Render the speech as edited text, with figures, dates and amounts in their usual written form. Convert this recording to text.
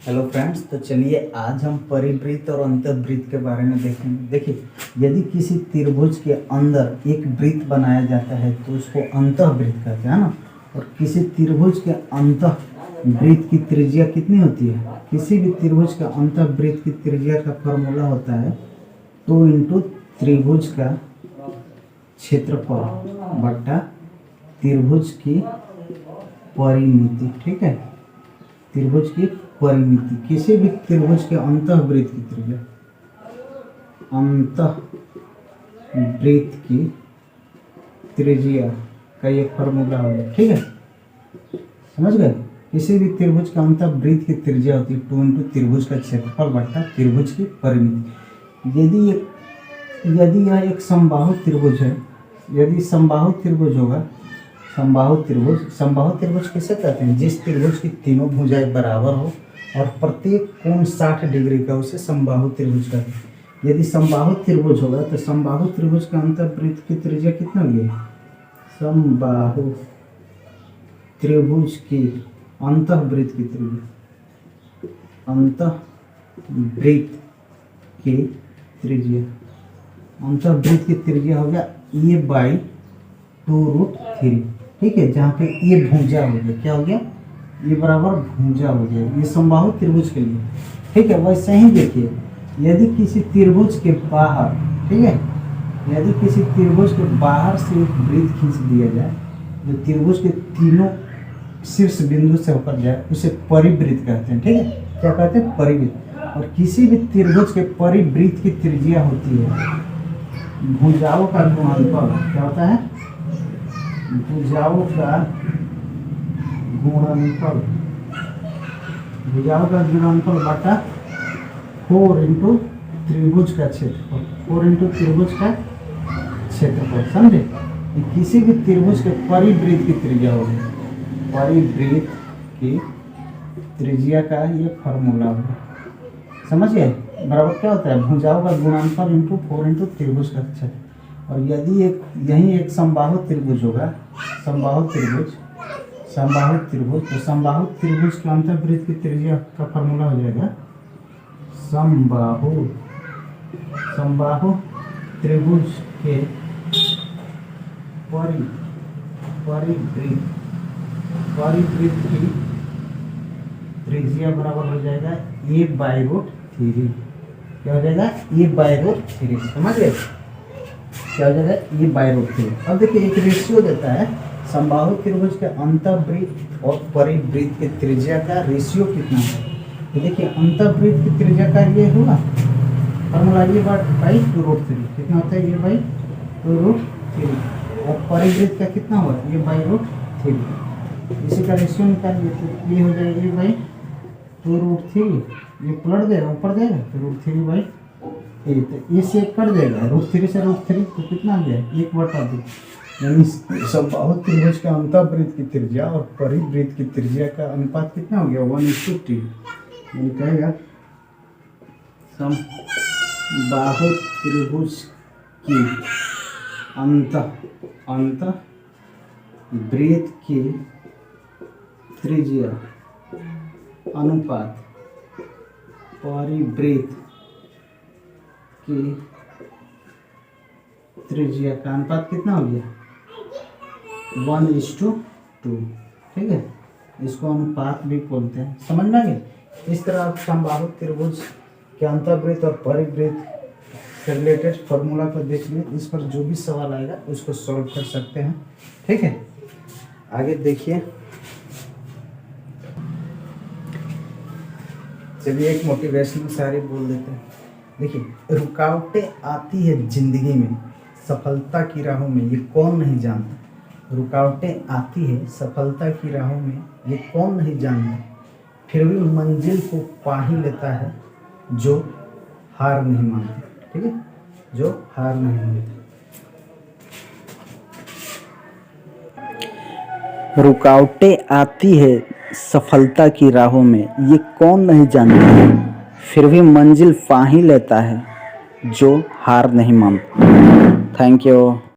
Hello friends, तो चलिए आज हम परिवृत्त और अंतर्वृत्त के बारे में देखेंगे। देखिए, यदि किसी त्रिभुज के अंदर एक वृत्त बनाया जाता है तो उसको अंतःवृत्त कहते हैं ना। और किसी त्रिभुज के अंतःवृत्त की त्रिज्या कितनी होती है? किसी भी त्रिभुज का अंतःवृत्त की त्रिज्या का फॉर्मूला होता है 2 इंटू त्रिभुज का क्षेत्रफल बट्टा त्रिभुज की परिमिति। ठीक है, त्रिभुज की परिमिति। किसी भी त्रिभुज के अंतःवृत्त की त्रिज्या, अंतःवृत्त की त्रिज्या का ये फॉर्मूला होगा। ठीक है, समझ गए? किसी भी त्रिभुज के अंतःवृत्त की त्रिज्या होती है 2 इंटू त्रिभुज का क्षेत्रफल बट्टा त्रिभुज की परिमिति। यदि यह एक समबाहु त्रिभुज है, यदि समबाहु त्रिभुज होगा, समबाहु त्रिभुज किसे कहते हैं? जिस त्रिभुज की तीनों भुजाएं बराबर हो और प्रत्येक कोण 60 डिग्री का, उसे समबाहु त्रिभुज कहते हैं। यदि समबाहु त्रिभुज होगा तो समबाहु त्रिभुज के अंतःवृत्त की त्रिज्या कितना होगी? समबाहु त्रिभुज की अंतःवृत्त की त्रिज्या, अंतःवृत्त की त्रिज्या, अंतःवृत्त की त्रिज्या होगा a/2√3। ठीक है, जहाँ पे ये भुजा हो गया, क्या हो गया? ये बराबर भुजा हो गया, ये समबाहु त्रिभुज के लिए। ठीक है, वैसे ही देखिए, यदि किसी त्रिभुज के बाहर, ठीक है, यदि किसी त्रिभुज के बाहर से एक वृत्त खींच दिया जाए जो त्रिभुज के तीनों शीर्ष बिंदु से होकर जाए, उसे परिवृत्त कहते हैं। ठीक है, क्या कहते हैं? परिवृत्त। और किसी भी त्रिभुज के परिवृत्त की त्रिज्या होती है भुजाओं का गुणनफल। क्या होता है? भुजाओं का गुणनफल, भुजाओं का गुणनफल बटा 4 इंटू त्रिभुज का क्षेत्रफल, 4 इंटू त्रिभुज का क्षेत्रफल। समझे? किसी भी त्रिभुज के परिवृत्त की त्रिज्या होगी, परिवृत्त की त्रिज्या का ये फॉर्मूला होगा। समझ गए? बराबर क्या होता है? भुजाओं का गुणनफल इंटू 4 इंटू त्रिभुज का क्षेत्रफल। और यदि एक समबाहु त्रिभुज होगा, समबाहु त्रिभुज, तो समबाहु त्रिभुज के अंतःवृत्त की त्रिज्या का फॉर्मूला हो जाएगा समबाहु त्रिभुज के परिवृत्त की त्रिज्या बराबर हो जाएगा a/√3। क्या हो जाएगा? a/√3। समझ गए? क्या हो जाएगा? a/√3। अब देखिए, एक रेशियो देता है समबाहु त्रिभुज के अंतःवृत्त और परिवृत्त की त्रिज्या का रेशियो कितना है। तो देखिए, अंतःवृत्त की त्रिज्या का ये होगा फॉर्मूला a/√3। कितना होता है? a/√3। और परिवृत्त का कितना होगा? a/√3। इसी का रेशियो निकालिए तो ये हो जाएगा a/√3। ये पलट देगा, ऊपर देगा तो √3/8। तो ये से कट जाएगा, √3 से √3 तो कितना आ गया? 1/2। यानी समबाहु त्रिभुज के अंतःवृत्त की त्रिज्या और परिवृत्त की त्रिज्या का अनुपात कितना हो गया? 1:2। यानी कहेगा समबाहु त्रिभुज की अंतःवृत्त की त्रिज्या अनुपात परिवृत्त की त्रिज्या का अनुपात कितना हो गया? 1:2। ठीक है, इसको अनुपात भी बोलते हैं। समझ में आ गया? इस तरह आप समबाहु त्रिभुज के अंतःवृत्त और परिवृत्त से रिलेटेड फॉर्मूला को देख लिए। इस पर जो भी सवाल आएगा उसको सॉल्व कर सकते हैं। ठीक है, आगे देखिए। चलिए एक मोटिवेशनल शायरी बोल देते हैं। देखिए, रुकावटें आती है जिंदगी में सफलता की राहों में, ये कौन नहीं जानता। रुकावटें आती है सफलता की राहों में, ये कौन नहीं जानता। फिर भी मंजिल को पा ही लेता है जो हार नहीं मानता। ठीक है, जो हार नहीं मानता। रुकावटें आती है सफलता की राहों में, ये कौन नहीं जानता। फिर भी मंजिल पा ही लेता है जो हार नहीं मानता। Thank you.